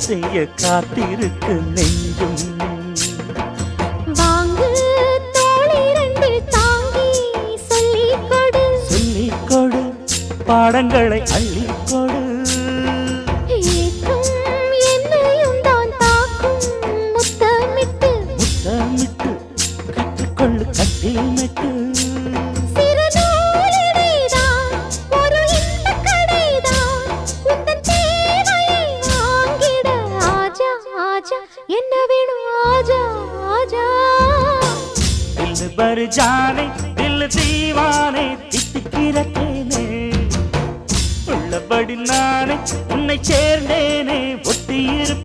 செய்ய காத்திருக்கு நெஞ்சும். வாங்கு தோளிரண்டு தாங்கி சொல்லிக் கொடு, சொல்லிக் கொடு, பாடங்களை அள்ளிக் கொடு. ஏற்றும் என்னையும் தான் தாக்கும் முத்தமிட்டு, முத்தமிட்டு கற்றுக்கொள்ளு கட்டில் மெட்டு. சிறு நூலிடைதான் ஒரு இன்பக் கடைதான், உந்தன் தேவையை வாங்கிட ஆஜா ஆஜா, என்ன வேணும் ஆஜா ஆஜா. தில் பர் ஜானே தில் தீவானே தித்திக்கிற தேனே, உள்ளபடி நானே உன்னை சேர்ந்தேனே ஒட்டியிருப்பேன்.